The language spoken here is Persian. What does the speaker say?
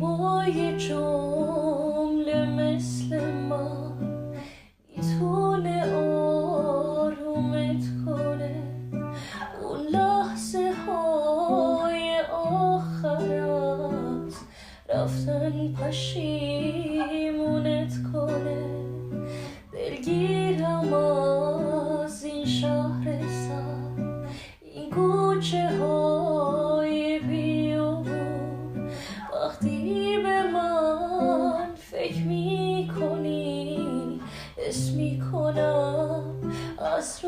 با یه جمله مثل من میتونه آرومت کنه، اون لحظه های آخر از رفتن پشیمونت کنه. دلگیرم از این شهر سر، این کوچه های بیابون، وقتی به من فکر میکنی حس میکنم از